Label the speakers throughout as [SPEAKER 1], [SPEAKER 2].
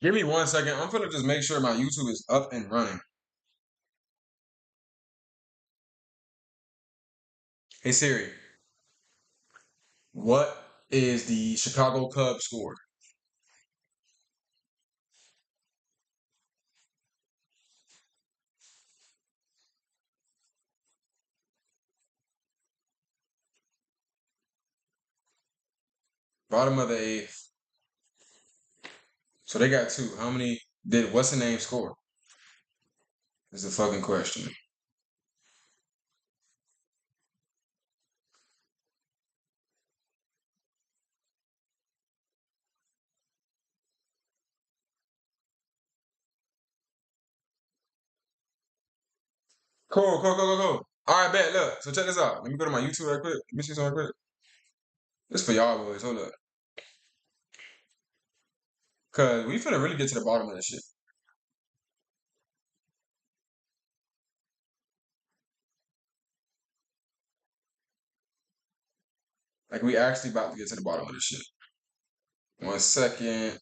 [SPEAKER 1] Give me 1 second. I'm gonna just make sure my YouTube is up and running. Hey Siri, what is the Chicago Cubs score? Bottom of the eighth. So they got two. How many did what's the name score? Is the fucking question. Cool. All right, bet. Look, so check this out. Let me go to my YouTube right quick. Let me see something right quick. This for y'all boys. Hold up, cause we finna really get to the bottom of this shit. Like we actually about to get to the bottom of this shit. 1 second.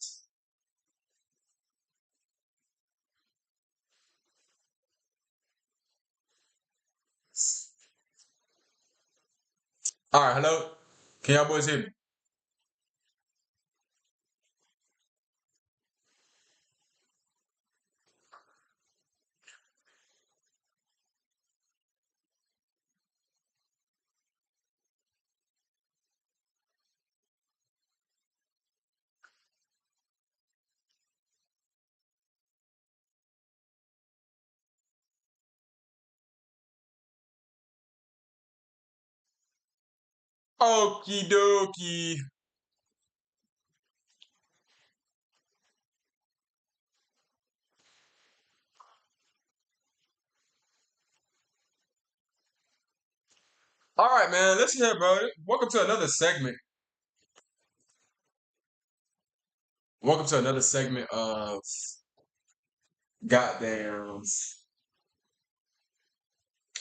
[SPEAKER 1] All right, hello. Can y'all boys hear me? Okie dokie. All right, man. Listen here, bro. Welcome to another segment. Welcome to another segment of goddamn.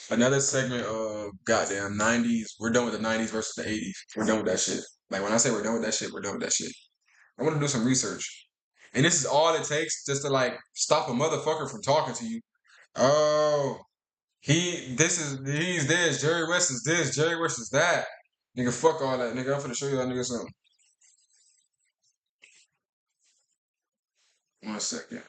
[SPEAKER 1] Another segment of goddamn 90s. We're done with the 90s versus the 80s. We're done with that shit. Like when I say we're done with that shit, we're done with that shit. I want to do some research. And this is all it takes just to like stop a motherfucker from talking to you. Oh, he's this, Jerry West is this, Jerry West is that. Nigga, fuck all that, nigga. I'm finna show you that nigga something. 1 second.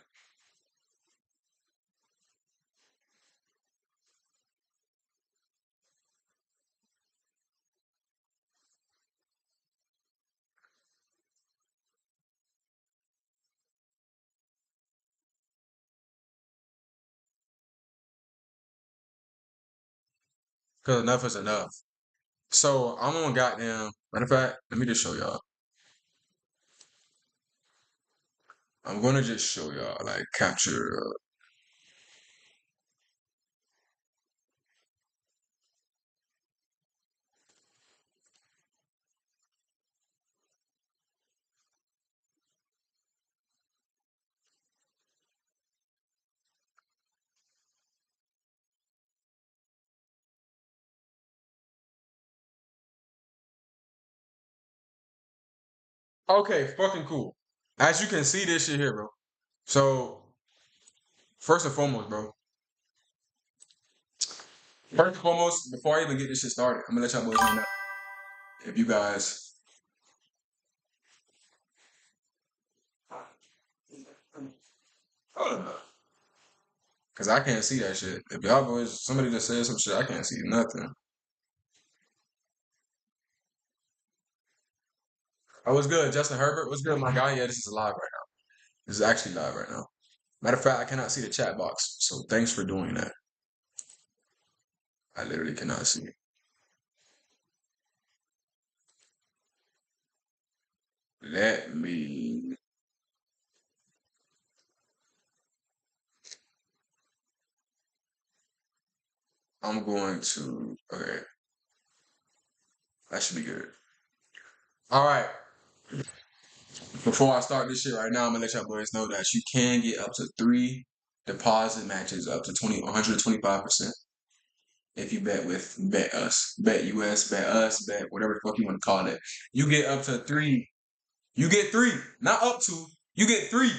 [SPEAKER 1] Cause enough is enough. So I'm on goddamn. Matter of fact, let me just show y'all. I'm gonna just show y'all like capture. Okay, fucking cool. As you can see this shit here, bro. So first and foremost, bro. First and foremost, before I even get this shit started, I'm gonna let y'all boys know that if you guys, hold up, cause I can't see that shit. If y'all boys, somebody just said some shit, I can't see nothing. Oh, what's good, Justin Herbert? What's good, my guy? Yeah, this is live right now. This is actually live right now. Matter of fact, I cannot see the chat box, so thanks for doing that. I literally cannot see it. Let me. I'm going to. Okay, that should be good. All right. Before I start this shit right now, I'm gonna let y'all boys know that you can get up to 3 deposit matches up to 125% if you bet us, bet US, bet us, bet whatever the fuck you want to call it. You get up to three. You get three, not up to. You get three.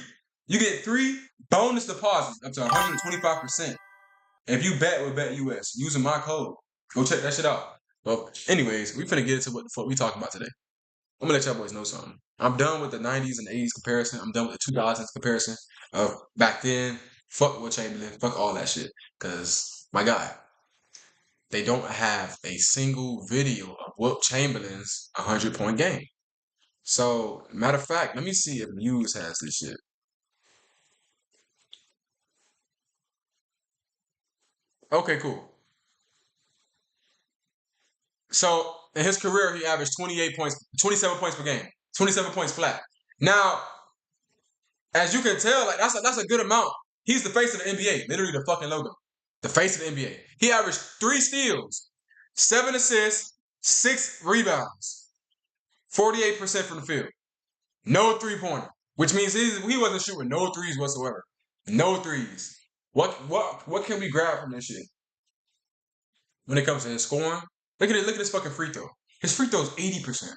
[SPEAKER 1] You get 3 bonus deposits up to 125% if you bet with BetUS using my code. Go check that shit out. Well, anyways, we finna get into what the fuck we talking about today. I'm gonna let y'all boys know something. I'm done with the 90s and 80s comparison. I'm done with the 2000s comparison of back then. Fuck Will Chamberlain. Fuck all that shit. Cause my guy, they don't have a single video of Wilt Chamberlain's 100-point game. So, matter of fact, let me see if Muse has this shit. Okay, cool. So in his career, he averaged 28 points, 27 points per game, 27 points flat. Now, as you can tell, like that's a good amount. He's the face of the NBA, literally the fucking logo, the face of the NBA. He averaged 3 steals, 7 assists, 6 rebounds, 48% from the field, no 3-pointer, which means he wasn't shooting no threes whatsoever, no threes. What can we grab from this shit when it comes to his scoring? Look at this fucking free throw. His free throw is 80%.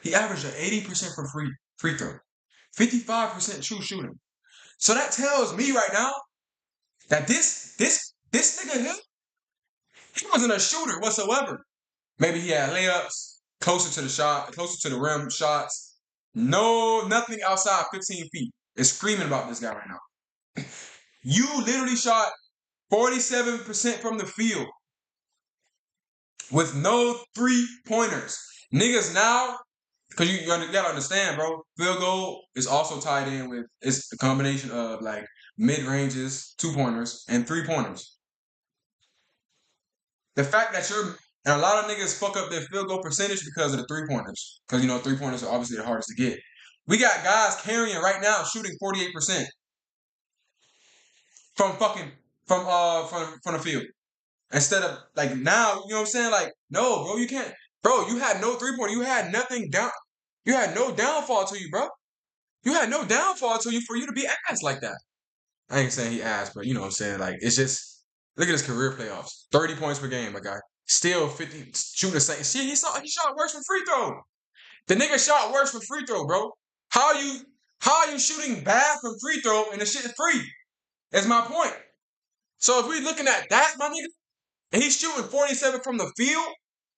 [SPEAKER 1] He averaged an 80% from free throw, 55% true shooting. So that tells me right now that this nigga here, he wasn't a shooter whatsoever. Maybe he had layups, closer to the rim shots. No, nothing outside 15 feet. Is screaming about this guy right now. You literally shot 47% from the field with no 3-pointers. Niggas now, because you gotta understand, bro, field goal is also tied in with, it's a combination of like mid-ranges, 2-pointers, and 3-pointers. The fact that and a lot of niggas fuck up their field goal percentage because of the 3-pointers. Because, 3-pointers are obviously the hardest to get. We got guys carrying right now shooting 48% from the field. Instead of, like, now, you know what I'm saying? Like, no, bro, you can't. Bro, you had no 3-pointer. You had nothing down. You had no downfall to you, bro. You had no downfall to you for you to be ass like that. I ain't saying he ass, but you know what I'm saying? Like, it's just, look at his career playoffs. 30 points per game, my guy. Still 50, shooting the same. See, he shot worse from free throw. The nigga shot worse from free throw, bro. How are you shooting bad from free throw and the shit is free? That's my point. So if we looking at that, my nigga, and he's shooting 47 from the field,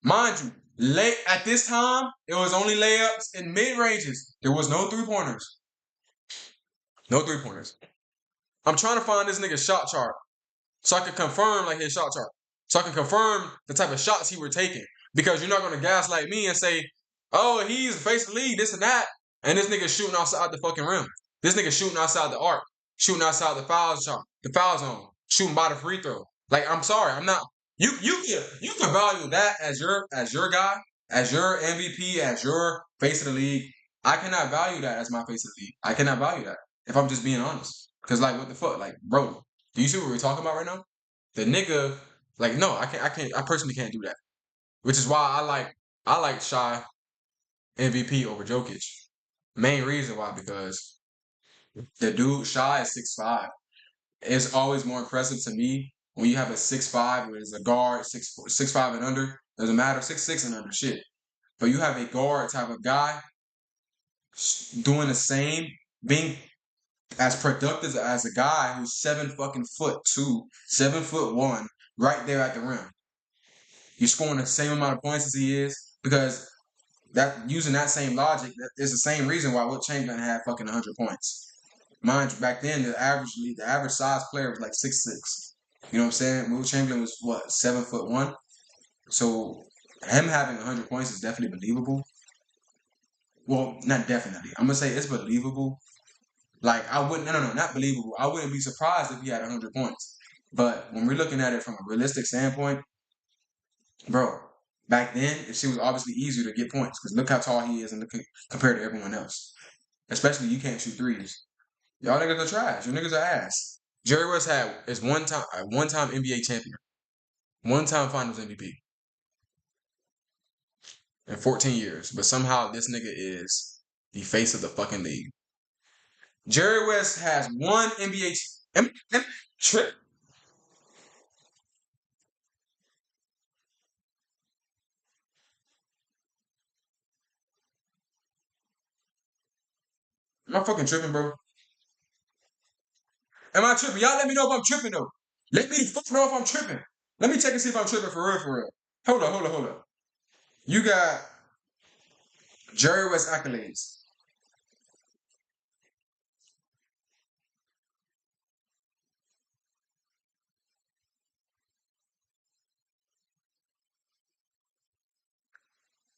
[SPEAKER 1] mind you, late at this time, it was only layups and mid-ranges. There was no 3-pointers. No 3-pointers. I'm trying to find this nigga's shot chart so I can confirm like his shot chart. So I can confirm the type of shots he were taking. Because you're not gonna gaslight me and say, oh, he's the face of the league, this and that, and this nigga shooting outside the fucking rim. This nigga shooting outside the arc, shooting outside the foul zone, shooting by the free throw. Like, I'm sorry, I'm not. You can value that as your guy, as your MVP, as your face of the league. I cannot value that as my face of the league. I cannot value that if I'm just being honest. Cause like, what the fuck, like, bro, do you see what we're talking about right now? The nigga, like, no, I personally can't do that. Which is why I like Shy MVP over Jokic. Main reason why, because the dude Shy is 6'5". It's always more impressive to me when you have a 6'5", where it's a guard, 6'5" and under. Doesn't matter, 6'6" and under, shit. But you have a guard type of guy doing the same, being as productive as a guy who's 7'2", 7'1", right there at the rim. You're scoring the same amount of points as he is, because that, using that same logic, that is the same reason why Wilt Chamberlain had fucking 100 points. Mind you, back then the average size player was like 6'6". You know what I'm saying? Wilt Chamberlain was what, 7'1". So him having 100 points is definitely believable. Well, not definitely. I'm gonna say it's believable. Like, I wouldn't, no, not believable. I wouldn't be surprised if he had 100 points. But when we're looking at it from a realistic standpoint, bro, back then, it was obviously easier to get points because look how tall he is and compared to everyone else. Especially you can't shoot threes. Y'all niggas are trash. You niggas are ass. Jerry West is one-time NBA champion, one-time Finals MVP in 14 years. But somehow this nigga is the face of the fucking league. Jerry West has one NBA trip. Am I fucking tripping, bro? Am I tripping? Y'all let me know if I'm tripping though. Let me fuck know if I'm tripping. Let me check and see if I'm tripping for real, for real. Hold up. You got Jerry West accolades.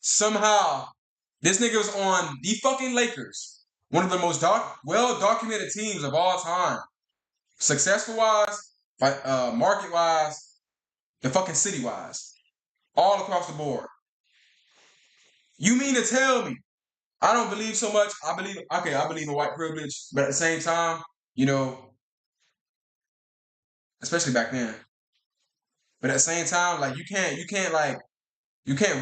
[SPEAKER 1] Somehow, this nigga was on the fucking Lakers. One of the most well documented teams of all time. Successful wise, market wise, the fucking city wise. All across the board. You mean to tell me I don't believe so much? I believe in white privilege, but at the same time, you know, especially back then. But at the same time, like you can't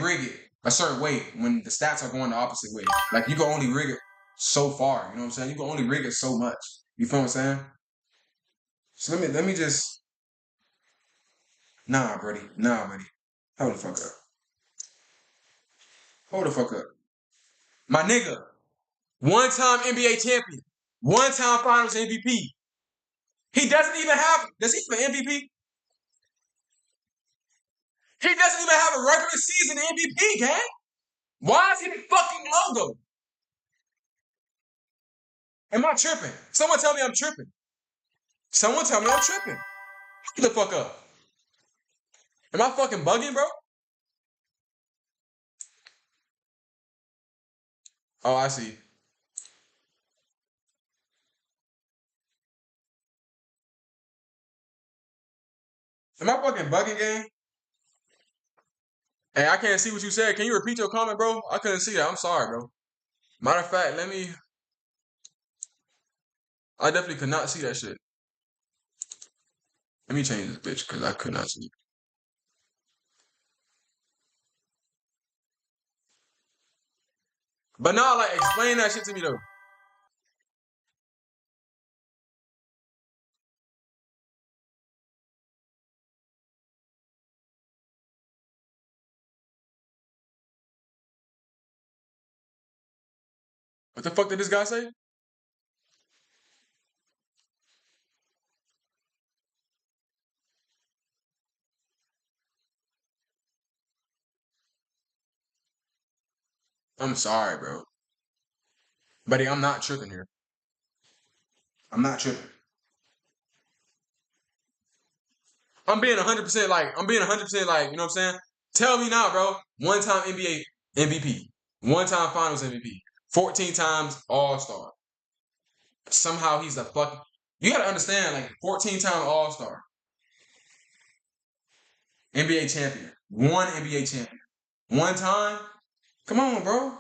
[SPEAKER 1] rig it a certain way when the stats are going the opposite way. Like you can only rig it so far. You know what I'm saying? You can only rig it so much. You feel what I'm saying? So let me just nah, buddy. Hold the fuck up. Hold the fuck up. My nigga, one-time NBA champion, one-time Finals MVP. He doesn't even have. Does he have an MVP? He doesn't even have a regular season MVP, gang. Why is he the fucking logo? Am I tripping? Someone tell me I'm tripping. Someone tell me I'm tripping. Get the fuck up. Am I fucking bugging, bro? Oh, I see. Am I fucking bugging, gang? Hey, I can't see what you said. Can you repeat your comment, bro? I couldn't see that. I'm sorry, bro. Matter of fact, I definitely could not see that shit. Let me change this bitch because I could not see it. But now, like, explain that shit to me, though. What the fuck did this guy say? I'm sorry, bro. Buddy, I'm not tripping here. I'm not tripping. I'm being 100% like, you know what I'm saying? Tell me now, bro. One time NBA MVP, one time Finals MVP, 14 times All Star. Somehow he's a fuck. You gotta understand, like 14-time All Star, NBA champion, one NBA champion, one time. Come on, bro.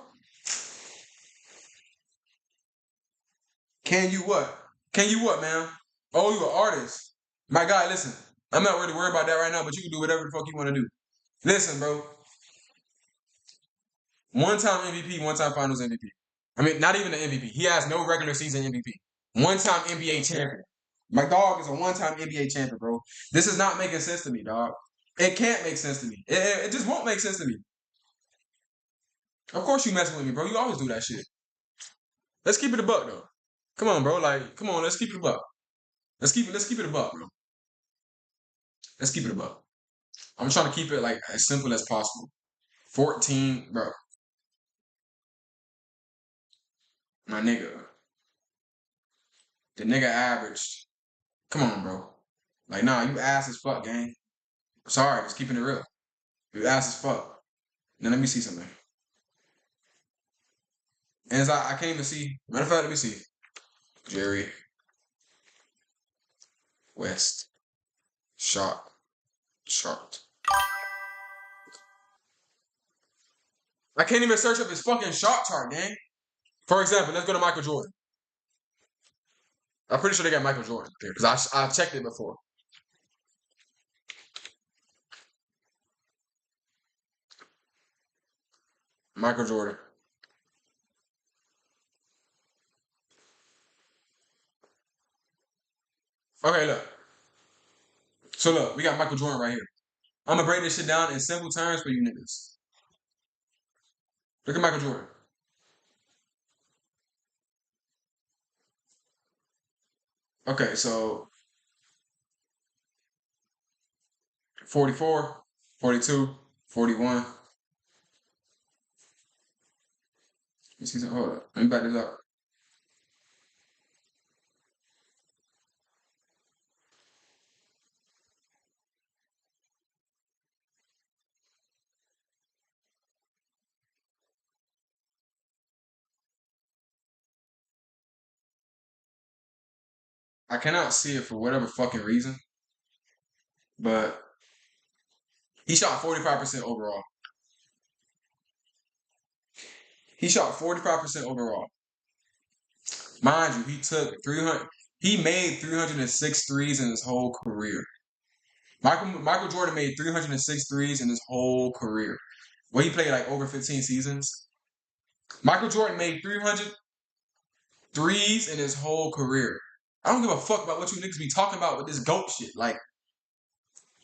[SPEAKER 1] Can you what? Can you what, man? Oh, you an artist. My guy, listen. I'm not really worried about that right now, but you can do whatever the fuck you want to do. Listen, bro. One time MVP, one time Finals MVP. I mean, not even the MVP. He has no regular season MVP. One time NBA champion. My dog is a one time NBA champion, bro. This is not making sense to me, dog. It can't make sense to me. It just won't make sense to me. Of course you messing with me, bro. You always do that shit. Let's keep it a buck, though. Come on, bro. Like, come on. Let's keep it a buck. Let's keep it a buck, bro. Let's keep it a buck. I'm trying to keep it like as simple as possible. 14, bro. My nigga. The nigga averaged. Come on, bro. Like, nah, you ass as fuck, gang. Sorry, just keeping it real. You ass as fuck. Now let me see something. And as I can't even see. Matter of fact, let me see. Jerry West. Shot. Chart. I can't even search up his fucking shot chart, gang. For example, let's go to Michael Jordan. I'm pretty sure they got Michael Jordan there because I checked it before. Michael Jordan. Okay, look. So look, we got Michael Jordan right here. I'm gonna break this shit down in simple terms for you niggas. Look at Michael Jordan. Okay, so 44, 42, 41. You see some, hold up. Let me back this up. I cannot see it for whatever fucking reason, but he shot 45% overall. He shot 45% overall. Mind you, he took 300. He made 306 threes in his whole career. Michael Jordan made 306 threes in his whole career. Well, he played like over 15 seasons. Michael Jordan made 300 threes in his whole career. I don't give a fuck about what you niggas be talking about with this GOAT shit. Like,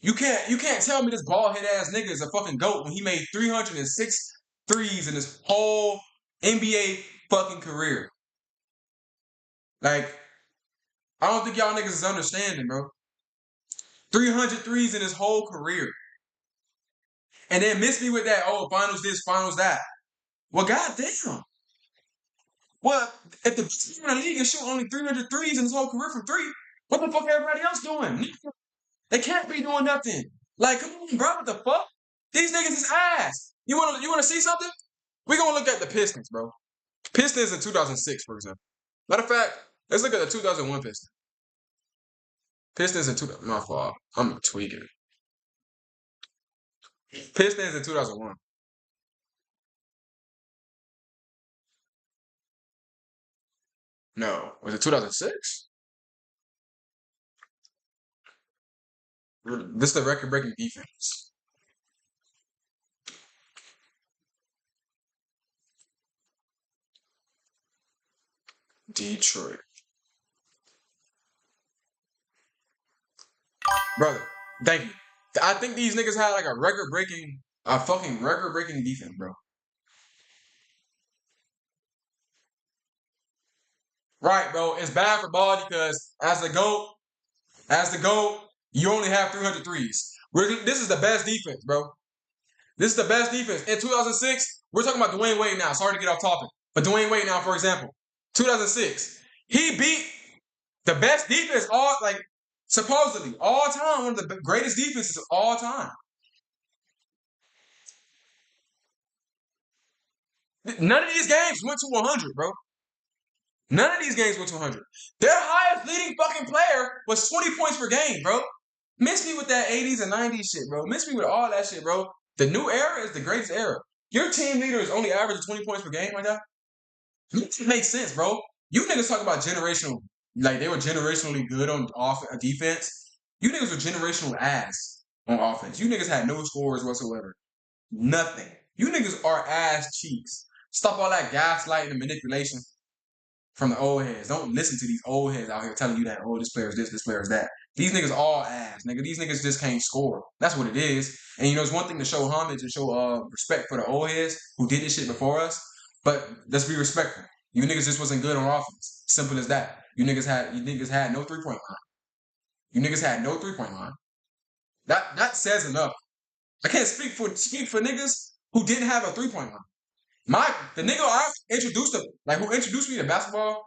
[SPEAKER 1] you can't tell me this bald head ass nigga is a fucking GOAT when he made 306 threes in his whole NBA fucking career. Like, I don't think y'all niggas is understanding, bro. 300 threes in his whole career. And then miss me with that, oh, finals this, finals that. Well, goddamn. Well, if the best player in the league is shooting only 300 threes in his whole career from three, what the fuck everybody else doing? They can't be doing nothing. Like, come on, bro, what the fuck? These niggas is ass. You wanna see something? We gonna look at the Pistons, bro. Pistons in 2006, for example. Matter of fact, let's look at the 2001 Pistons. Pistons in 2000. My fault. I'm tweaking. Pistons in 2001. No, was it 2006? This is the record-breaking defense. Detroit. Brother, thank you. I think these niggas had like a fucking record-breaking defense, bro. Right, bro. It's bad for ball because as the GOAT, you only have 300 threes. This is the best defense, bro. This is the best defense. In 2006, we're talking about Dwayne Wade now. Sorry to get off topic. But Dwayne Wade now, for example, 2006, he beat the best defense supposedly all time, one of the greatest defenses of all time. None of these games went to 100, bro. None of these games went to 100. Their highest leading fucking player was 20 points per game, bro. Miss me with that 80s and 90s shit, bro. Miss me with all that shit, bro. The new era is the greatest era. Your team leader is only averaging 20 points per game like that? It makes sense, bro. You niggas talk about generational, like they were generationally good on defense. You niggas were generational ass on offense. You niggas had no scores whatsoever. Nothing. You niggas are ass cheeks. Stop all that gaslighting and manipulation from the old heads. Don't listen to these old heads out here telling you that, oh, this player is this player is that. These niggas all ass, nigga. These niggas just can't score. That's what it is. And you know, it's one thing to show homage and show respect for the old heads who did this shit before us, but let's be respectful. You niggas just wasn't good on offense. Simple as that. You niggas had no 3-point line. You niggas had no 3-point line. That says enough. I can't speak for niggas who didn't have a 3-point line. The nigga I introduced him, like who introduced me to basketball,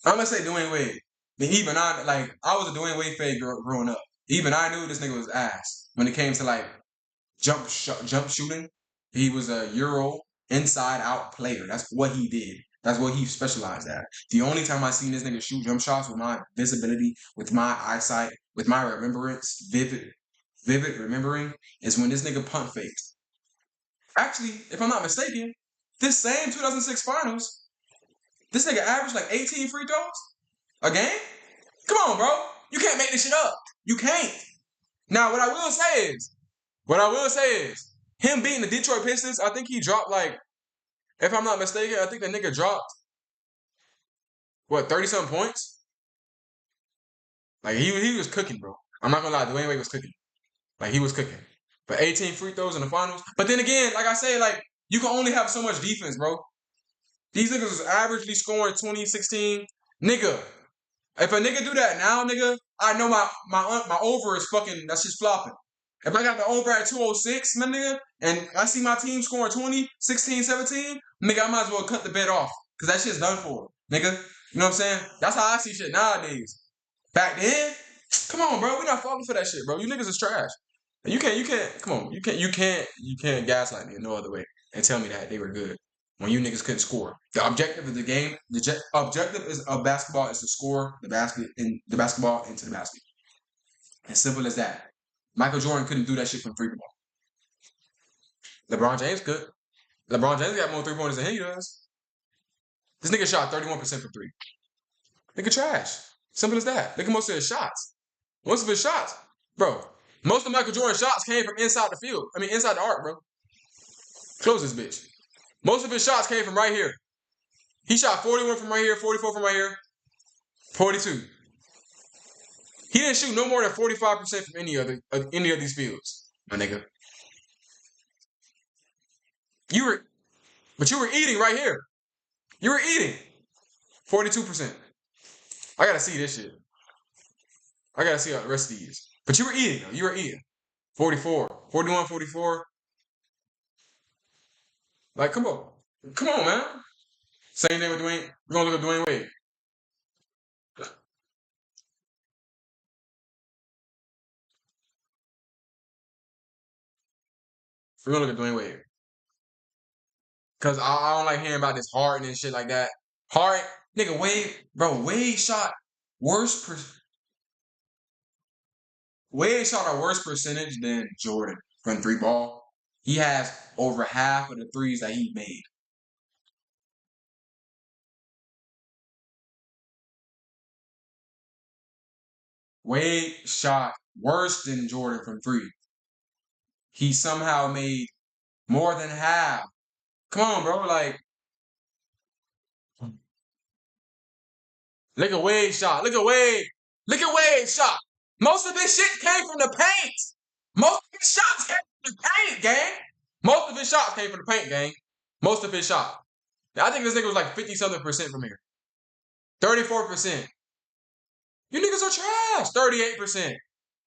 [SPEAKER 1] I'm gonna say Dwayne Wade. Then even I was a Dwayne Wade fan growing up. Even I knew this nigga was ass when it came to like jump shooting. He was a Euro inside out player. That's what he did. That's what he specialized at. The only time I seen this nigga shoot jump shots with my visibility, with my eyesight, with my remembrance, vivid remembering, is when this nigga punt faked. Actually, if I'm not mistaken, this same 2006 finals, this nigga averaged like 18 free throws a game. Come on, bro. You can't make this shit up. You can't. Now, what I will say is, him beating the Detroit Pistons, I think he dropped like, if I'm not mistaken, I think the nigga dropped, 30-something points? Like, he was cooking, bro. I'm not gonna lie, Dwayne Wade was cooking. Like, he was cooking. But 18 free throws in the finals. But then again, like I say, like, you can only have so much defense, bro. These niggas was averagely scoring 2016. Nigga, If a nigga do that now, nigga, I know my over is fucking, that's just flopping. If I got the over at 206, my nigga, and I see my team scoring 20, 16, 17, nigga, I might as well cut the bet off. Because that shit's done for, nigga. You know what I'm saying? That's how I see shit nowadays. Back then, come on, bro. We not falling for that shit, bro. You niggas is trash. You can't, come on. You can't gaslight me in no other way and tell me that they were good when you niggas couldn't score. The objective of the game, objective of basketball is to score the basketball into the basket. As simple as that. Michael Jordan couldn't do that shit from 3 ball. LeBron James could. LeBron James got more 3-pointers than he does. This nigga shot 31% from 3. Nigga trash. Simple as that. Look at most of his shots. Most of his shots, bro. Most of Michael Jordan's shots came from inside the field. I mean, inside the arc, bro. Close this bitch. Most of his shots came from right here. He shot 41 from right here, 44 from right here, 42. He didn't shoot no more than 45% from any of these fields, my nigga. You were eating right here. You were eating 42%. I gotta see this shit. I gotta see all the rest of these. But you were eating, though. You were eating. 44, 41, 44. Like, come on. Come on, man. Same thing with Dwayne. We're gonna look at Dwayne Wade. We're gonna look at Dwayne Wade. Because I don't like hearing about this Harden and shit like that. Harden, nigga, Wade, bro, Wade shot Wade shot a worse percentage than Jordan from 3 ball. He has over half of the threes that he made. Wade shot worse than Jordan from 3. He somehow made more than half. Come on, bro. Like, look at Wade's shot. Look at Wade. Look at Wade's shot. Most of this shit came from the paint. Most of his shots came from the paint, gang. Most of his shots came from the paint, gang. Most of his shots. I think this nigga was like 50-something% from here. 34%. You niggas are trash. 38%.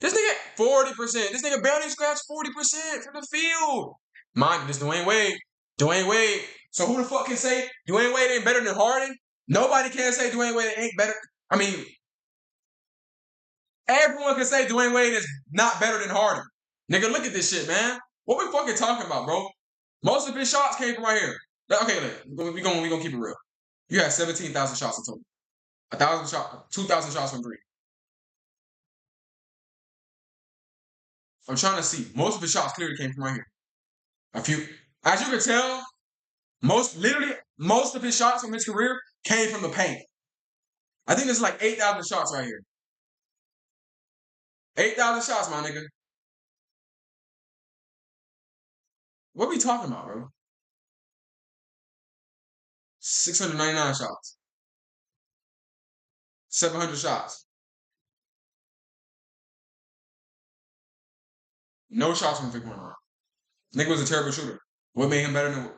[SPEAKER 1] This nigga 40%. This nigga barely scratched 40% from the field. Mind this Dwayne Wade. Dwayne Wade. So who the fuck can say Dwayne Wade ain't better than Harden? Nobody can say Dwayne Wade ain't better. I mean, everyone can say Dwayne Wade is not better than Harden. Nigga, look at this shit, man. What we fucking talking about, bro? Most of his shots came from right here. Okay, look, we gonna keep it real. You had 17,000 shots in total. 1,000 shots, 2,000 shots from 3. I'm trying to see. Most of his shots clearly came from right here. A few, as you can tell, most of his shots from his career came from the paint. I think there's like 8,000 shots right here. 8,000 shots, my nigga. What are we talking about, bro? 699 shots. 700 shots. No shots from 3-point line. Nigga was a terrible shooter. What made him better than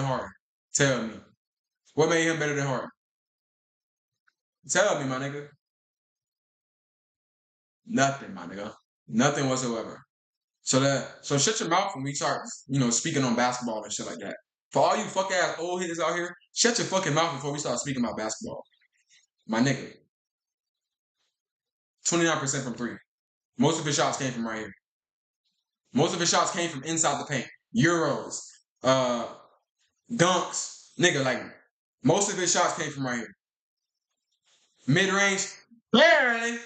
[SPEAKER 1] Harden? Tell me. What made him better than Harden? Tell me, my nigga. Nothing, my nigga. Nothing whatsoever. So shut your mouth when we start, speaking on basketball and shit like that. For all you fuck ass old hitters out here, shut your fucking mouth before we start speaking about basketball. My nigga. 29% from 3. Most of his shots came from right here. Most of his shots came from inside the paint. Euros, dunks, nigga, like, most of his shots came from right here. Mid-range, barely.